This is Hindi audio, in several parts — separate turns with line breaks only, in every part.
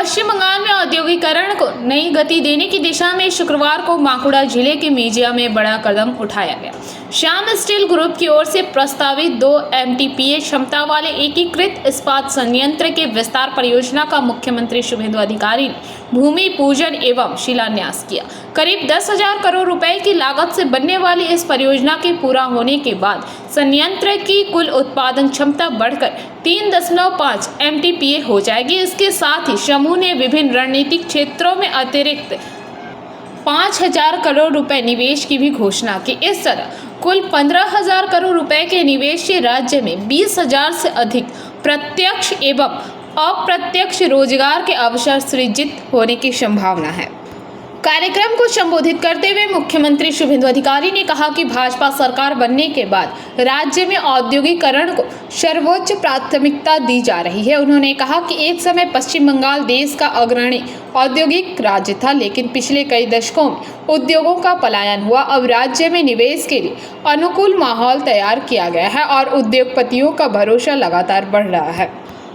पश्चिम बंगाल में औद्योगिकरण को नई गति देने की दिशा में शुक्रवार को बांकुड़ा जिले के मेजिया में बड़ा कदम उठाया गया। श्याम स्टील ग्रुप की ओर से प्रस्तावित 2 MTPA क्षमता वाले एकीकृत इस्पात संयंत्र के विस्तार परियोजना का मुख्यमंत्री शुभेंदु अधिकारी ने भूमि पूजन एवं शिलान्यास किया। करीब 10,000 करोड़ रुपए की लागत से बनने वाली इस परियोजना के पूरा होने के बाद संयंत्र की कुल उत्पादन क्षमता बढ़कर 3.5 MTPA हो जाएगी। इसके साथ ही समूह ने विभिन्न रणनीतिक क्षेत्रों में अतिरिक्त 5,000 करोड़ रुपए निवेश की भी घोषणा की। इस तरह कुल 15,000 करोड़ रुपए के निवेश से राज्य में 20,000 से अधिक प्रत्यक्ष एवं अप्रत्यक्ष रोजगार के अवसर सृजित होने की संभावना है। कार्यक्रम को संबोधित करते हुए मुख्यमंत्री शुभेंदु अधिकारी ने कहा कि भाजपा सरकार बनने के बाद राज्य में औद्योगिकरण को सर्वोच्च प्राथमिकता दी जा रही है। उन्होंने कहा कि एक समय पश्चिम बंगाल देश का अग्रणी औद्योगिक राज्य था, लेकिन पिछले कई दशकों में उद्योगों का पलायन हुआ। अब राज्य में निवेश के लिए अनुकूल माहौल तैयार किया गया है और उद्योगपतियों का भरोसा लगातार बढ़ रहा है।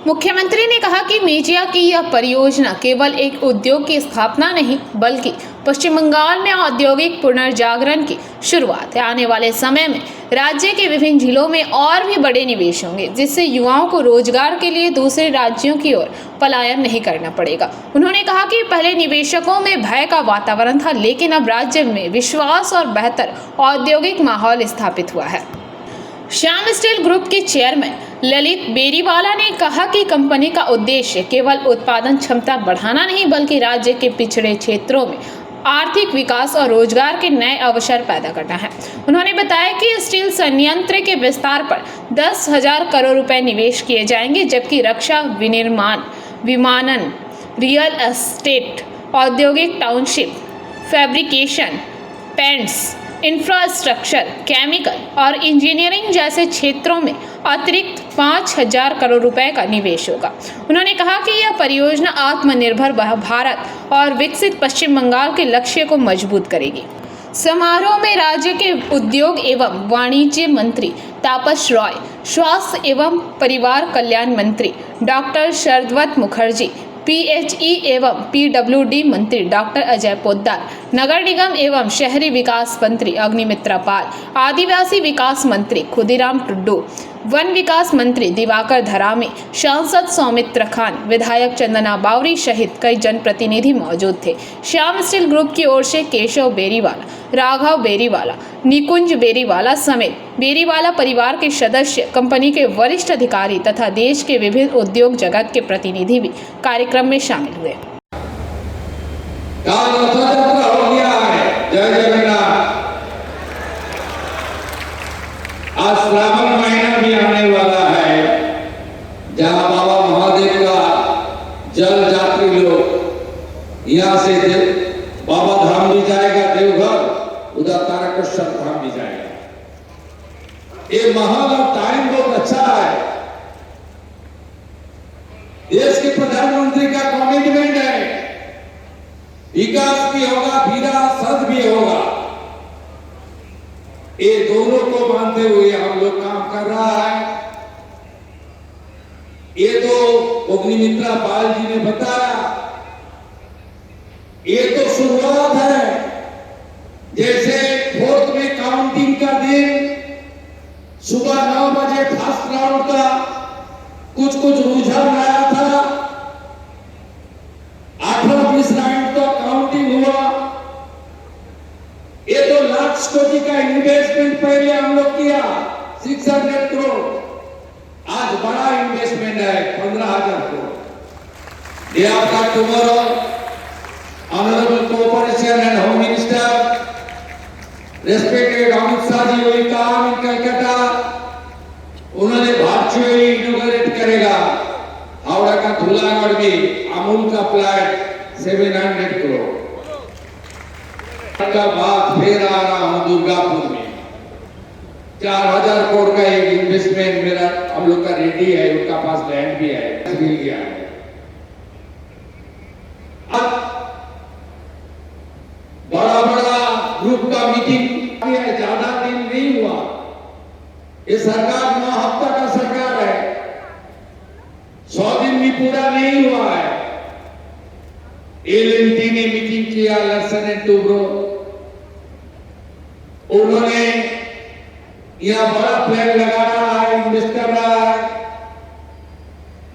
मुख्यमंत्री ने कहा कि मेजिया की यह परियोजना केवल एक उद्योग की स्थापना नहीं, बल्कि पश्चिम बंगाल में औद्योगिक पुनर्जागरण की शुरुआत है। आने वाले समय में राज्य के विभिन्न जिलों में और भी बड़े निवेश होंगे, जिससे युवाओं को रोजगार के लिए दूसरे राज्यों की ओर पलायन नहीं करना पड़ेगा। उन्होंने कहा कि पहले निवेशकों में भय का वातावरण था, लेकिन अब राज्य में विश्वास और बेहतर औद्योगिक माहौल स्थापित हुआ है। श्याम स्टील ग्रुप के चेयरमैन ललित बेरीवाला ने कहा कि कंपनी का उद्देश्य केवल उत्पादन क्षमता बढ़ाना नहीं, बल्कि राज्य के पिछड़े क्षेत्रों में आर्थिक विकास और रोजगार के नए अवसर पैदा करना है। उन्होंने बताया कि स्टील संयंत्र के विस्तार पर 10,000 करोड़ रुपए निवेश किए जाएंगे, जबकि रक्षा, विनिर्माण, विमानन, रियल एस्टेट, औद्योगिक township, fabrication, paints, infrastructure, chemical और इंजीनियरिंग जैसे क्षेत्रों में अतिरिक्त 5,000 करोड़ रुपए का निवेश होगा। उन्होंने कहा कि यह परियोजना आत्मनिर्भर भारत और विकसित पश्चिम बंगाल के लक्ष्य को मजबूत करेगी। समारोह में राज्य के उद्योग एवं वाणिज्य मंत्री तापस रॉय, स्वास्थ्य एवं परिवार कल्याण मंत्री डॉक्टर शरदवत मुखर्जी, PHE एवं PWD मंत्री डॉक्टर अजय पोद्दार, नगर निगम एवं शहरी विकास मंत्री अग्निमित्रा पाल, आदिवासी विकास मंत्री खुदीराम टुड्डू, वन विकास मंत्री दिवाकर धरामी, सांसद सौमित्र खान, विधायक चंदना बावरी सहित कई जनप्रतिनिधि मौजूद थे। श्याम स्टील ग्रुप की ओर से केशव बेरीवाला, राघव बेरीवाला, निकुंज बेरीवाला समेत बेरीवाला परिवार के सदस्य, कंपनी के वरिष्ठ अधिकारी तथा देश के विभिन्न उद्योग जगत के प्रतिनिधि भी कार्यक्रम में शामिल हुए।
जय जगन्नाथ। आज श्रावण महीना भी आने वाला है, जहाँ बाबा महादेव का जल यात्री लोग यहाँ से बाबा धाम भी जाएगा, देवघर, उधर तारकेश्वर धाम भी जाएगा। ये माहौल और टाइम बहुत अच्छा है। देश के प्रधानमंत्री का कमिटमेंट है, विकास भी होगा, विरासत भी होगा। ये दोनों को मानते हुए हम लोग काम कर रहा है। ये तो अग्निमित्रा पाल जी ने बताया, ये तो शुरुआत है। जैसे 4th में काउंटिंग का दिन, सुबह 9 बजे फर्स्ट राउंड का कुछ रुझान आया था, 18-20 राउंड तो काउंटिंग हुआ। ये तो लाख कोटी का इन्वेस्टमेंट पहले हम लोग किया, 600 करोड़। आज बड़ा इन्वेस्टमेंट है, 15,000 crore. Day after tomorrow, honourable cooperation and home minister respected Amit Shah ji will come in Calcutta. उन्होंने वर्चुअली इनॉग्रेट करेगा हावड़ा का धुलागढ़ में अमूल का प्लांट 700 करोड़ का बात फिर आ रहा हूं दुर्गापुर में 4,000 करोड़ का एक इन्वेस्टमेंट मेरा हम लोग का रेडी है, उनका पास लैंड भी है, मिल गया है। अब बड़ा ग्रुप का मीटिंग है, ज्यादा दिन नहीं हुआ। ये सरकार 9 हफ्ता का सरकार है, 100 दिन भी पूरा नहीं हुआ है। एलएनटी ने मीटिंग किया, लर्सन एंड टूब्रो, उन्होंने यहाँ बड़ा प्लान लगा रहा है, इन्वेस्ट कर रहा है।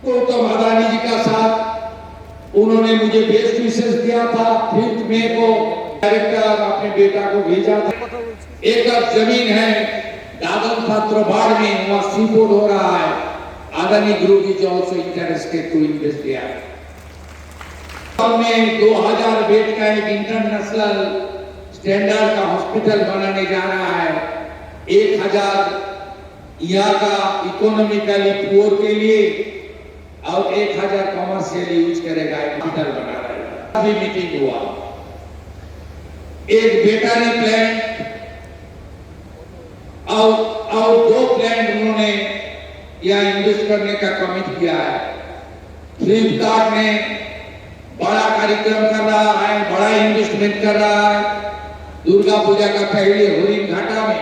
गौतम अदानी जी का साथ उन्होंने मुझे बेस्ट विशेष दिया था। 5 मई को डायरेक्टर अपने बेटा को भेजा था। एकड़ जमीन है दादन पात्रोबाड़ में, वहां सीपोर्ट हो रहा है। Adani group is also interested to invest there. में 2000 बेड का एक इंटरनेशनल स्टैंडर्ड का हॉस्पिटल बनाने जा रहा है। 1000 यहाँ का इकोनॉमिकली पुअर के लिए और 1000 कॉमर्शियली यूज करेगा, हॉस्पिटल बना रहा है। अभी मीटिंग हुआ, एक बेटा ने प्लान और 2 प्लान उन्होंने यहाँ इन्वेस्ट करने का कमिट किया है। फ्लिपकार्ट ने बड़ा कार्यक्रम कर रहा है, बड़ा इन्वेस्टमेंट कर रहा है। दुर्गा पूजा का पहले होरिन घाटा में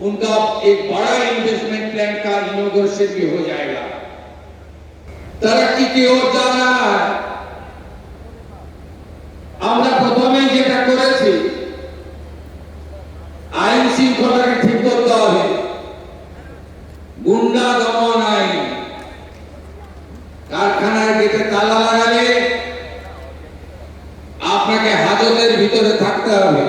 उनका एक बड़ा इन्वेस्टमेंट प्लान का इनॉग्रेशन भी हो जाएगा। तरक्की की ओर जा रहा है। আমরা প্রথমে যেটা করেছি আইন শৃঙ্খলাকে ঠিক করতে হবে। গুন্ডা দমন আইন, কারখানার গেটে তালা লাগালে আপনাকে হাজতের ভিতরে থাকতে হবে।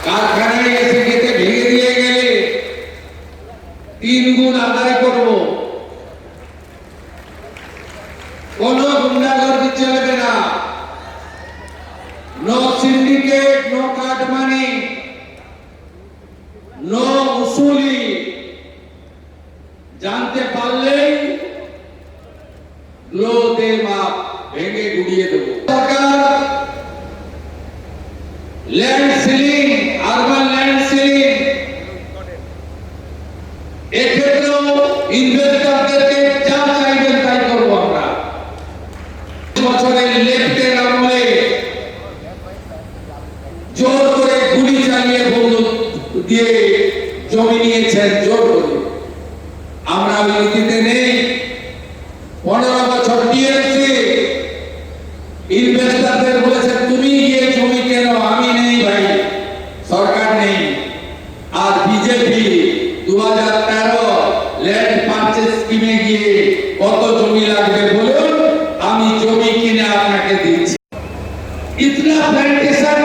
কারখানায় এসে গেটে ভেঙে দিয়ে গেলে 3 গুণ আদায় করব। কোনো গুন্ডাগর্দি চলবে না। No syndicate, no cut money, no উসুলি। জানতে পারলেই লোতে মাপ ভেঙে গুড়িয়ে দেব। সরকার land ceiling, urban land ceiling, এক্ষেত্রেও ইনভেস্টরদেরকে যা চাইবেন তাই করবো আমরা। বছরের লেফটের আমলে জোর করে গুলি চালিয়ে বন্দুক দিয়ে জমি নিয়েছেন জোর করে। আমরা ওই নীতিতে নেই। 15 বছর টিএমসি ইনভেস্টরদের বলেছে তুমি গিয়ে জমি কেন, আমি নেই ভাই, সরকার নেই। আর বিজেপি 2013 ল্যান্ড পারচেজ স্কিমে গিয়ে কত জমি লাগবে বলুন, আমি জমি কিনে আপনাকে দিচ্ছি। इतना प्लांटेशन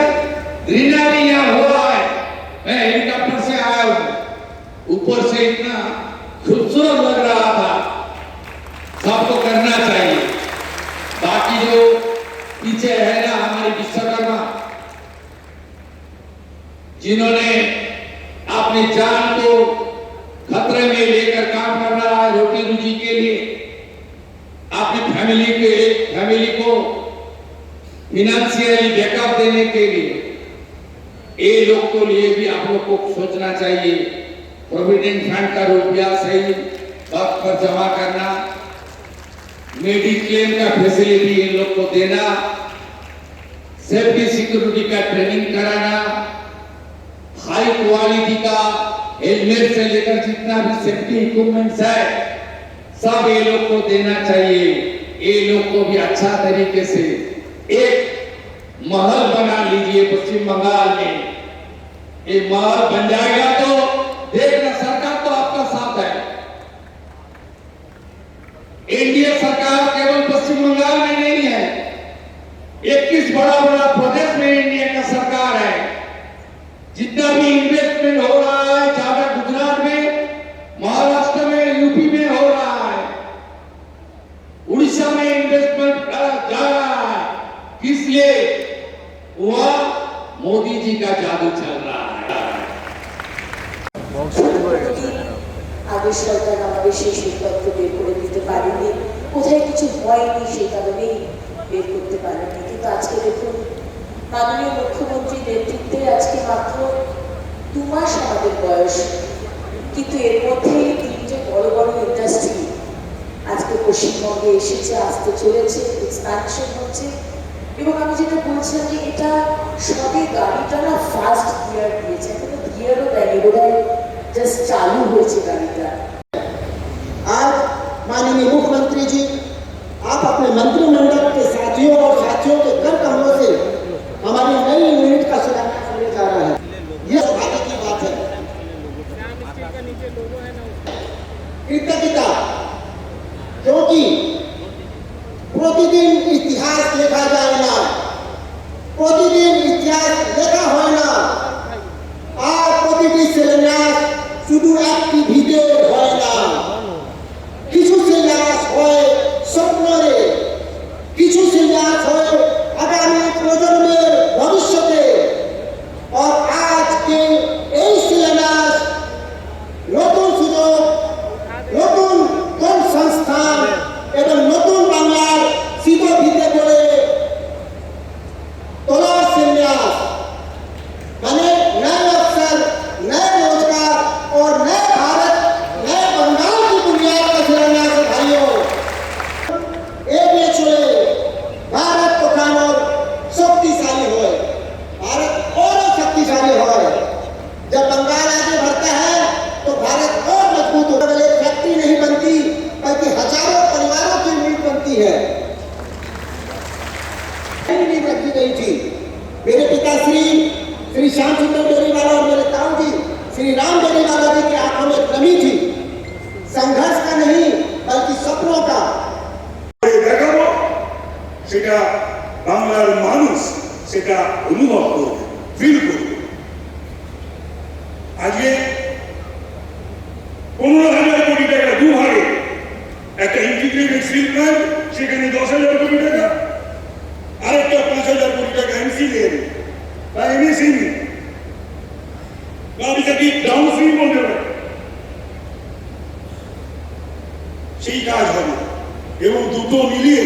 ग्रीनरी यहाँ हुआ है। मैं हेलीकॉप्टर से आया हूँ, ऊपर से इतना खूबसूरत लग रहा था। सबको करना चाहिए। बाकी जो पीछे है ना हमारे विश्वकर्मा, जिन्होंने अपनी जान को खतरे में लेकर काम कर रहा है रोटी रोजी के लिए, अपनी फैमिली को फाइनेंशियली बैकअप देने के लिए, ये लोग को लिए भी आप लोग को सोचना चाहिए। प्रोविडेंट फंड का रुपया सही वक्त पर जमा करना, मेडिक्लेम का फैसिलिटी इन लोग को देना, सेफ्टी सिक्योरिटी का ट्रेनिंग कराना, हाई क्वालिटी का हेलमेट से लेकर जितना भी सेफ्टी इक्विपमेंट्स है सब ये लोग को देना चाहिए। ये लोग को भी अच्छा तरीके से एक महल बना लीजिए पश्चिम बंगाल में। ये महल बन जाएगा तो देखना, सरकार तो आपका साथ है। एनडीए सरकार केवल पश्चिम बंगाल में नहीं है, 21 बड़ा प्रदेश में इंडिया का सरकार है। जितना भी इन्वेस्टमेंट हो रहा है ज्यादा गुजरात में, महाराष्ट्र में, यूपी में हो रहा है, उड़ीसा में इन्वेस्टमेंट जा रहा है। किस लिए? वह मोदी जी का जादू चल रहा है।
আগে সরকার আমাদের সেই সিদ্ধান্ত বের করে দিতে পারেনি, কোথায় কিছু হয়নি সেই কারণেই বের করতে পারেনি। কিন্তু আজকে দেখুন মাননীয় মুখ্যমন্ত্রীর নেতৃত্বে আজকে মাত্র 2 মাস আমাদের বয়স, কিন্তু এর মধ্যে 3টে বড় বড় ইন্ডাস্ট্রি আজকে পশ্চিমবঙ্গে এসেছে, আসতে চলেছে, এক্সপ্যানশন হচ্ছে। এবং আমি যেটা বলছিলাম যে এটা সবে গাড়িটা না ফার্স্ট গিয়ার দিয়েছে, এখনো গিয়ারও দেয়নি, বোধহয় জাস্ট চালু হয়েছে গাড়িটা।
आज माननीय मुख्यमंत्री जी, आप अपने क्योंकि प्रतिदिन इतिहास লেখা যায় না, প্রতিদিন ইতিহাস লেখা হয় না, আর প্রতিটি শিলান্যাস শুধু একটি ভিডিও হয় না, কিছু শিলান্যাস হয় স্বপ্নরে, কিছু শিলান্যাস হয় আগামী প্রজন্মের ভবিষ্যতে। আর আজকে এই শিলান্যাস নতুন সুযোগ, নতুন সংস্থান এবং নতুন বাংলার সিধা ভিতে করে তোলার শিলান্যাস, মানে नए अवसर, नए रोजगार और नए भारत, नए बंगाल की बुनियाद का शिलान्यास है भाइयों। एक ये चुने भारत को खानों शक्तिशाली हो, भारत और शक्तिशाली हो। जब बंगाल आगे बढ़ता है तो भारत और मजबूत होता है। एक फैक्ट्री नहीं बनती बल्कि हजारों परिवारों की नींव बनती है। नींव रखी गई थी। मेरे पिताश्री श्री श्याम सुंदर बेनीवाला और मेरे ताऊ जी श्री राम बेनीवाला जी की आंखों में कमी थी, संघर्ष का नहीं बल्कि सपनों का।
দেখাবো সেটা বাংলার মানুষ সেটা অনুভব করবে, ফিল করবে। আজকে 15,000 কোটি টাকা দুভাগে একটা ইন্টিগ্রেটেড স্টিল প্ল্যান্ট, সেখানে 10,000 কোটি টাকা, আরেকটা 5,000 কোটি টাকা এমসিএল বা এমএসএমই বা এটাকে ডাউনস্ট্রিম বলতে পারে, সেই কাজ হবে। এবং দুটো মিলিয়ে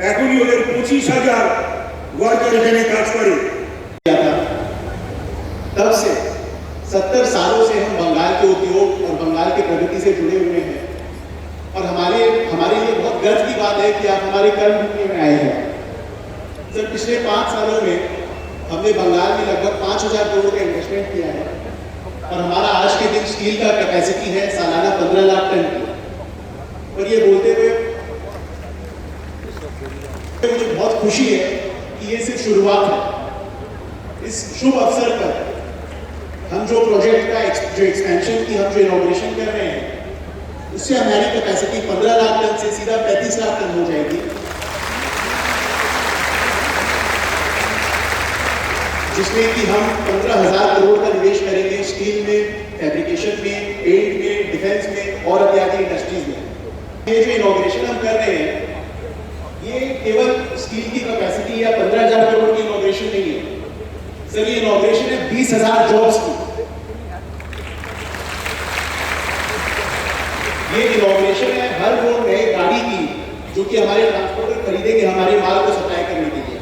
এখনই ওদের 25,000 ওয়ার্কার এখানে কাজ করে।
किया था। तब से 70 सालों से हम बंगाल के उद्योग और बंगाल की प्रगति से जुड़े हुए हैं और हमारे लिए बहुत गर्व की बात है कि आप हमारे कर्मभूमि में आए हैं। सर, पिछले 5 सालों में हमने बंगाल में लगभग 5,000 करोड़ का इन्वेस्टमेंट किया है और हमारा आज के दिन स्टील का कैपेसिटी है सालाना 15 लाख टन की। और ये बोलते हुए मुझे बहुत खुशी है कि ये सिर्फ शुरुआत है। इस शुभ अवसर पर हम जो प्रोजेक्ट का जो एक्सपेंशन की हम जो इनॉग्रेशन कर रहे हैं, उससे हमारी कैपेसिटी 15 लाख टन से सीधा 35 लाख टन हो जाएगी, जिसमें कि हम 15,000 करोड़ का निवेश करेंगे स्टील में, फैब्रिकेशन में, पेंट में, डिफेंस में और इत्यादि इंडस्ट्रीज में। ये जो इनॉग्रेशन हम कर रहे हैं, ये केवल स्टील की कैपेसिटी या 15,000 करोड़ की इनॉग्रेशन नहीं है सर, ये इनॉग्रेशन है 20,000 जॉब्स की। ये इनॉग्रेशन है हर वो नए गाड़ी की जो कि हमारे ट्रांसपोर्टर खरीदेंगे हमारे माल को सप्लाई करने के लिए।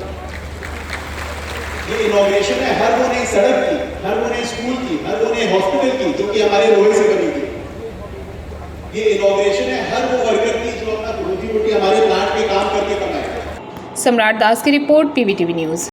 ये इनॉग्रेशन है हर वो नई सड़क की, हर वो नए स्कूल की, हर वो नए हॉस्पिटल की जो कि हमारे लोहे से बनेगी। ये इनॉग्रेशन है हर वो वर्कर की जो अपना रोजी रोटी हमारे प्लांट में काम करके कमाए।
सम्राट दास की रिपोर्ट, पीवीटीवी न्यूज़।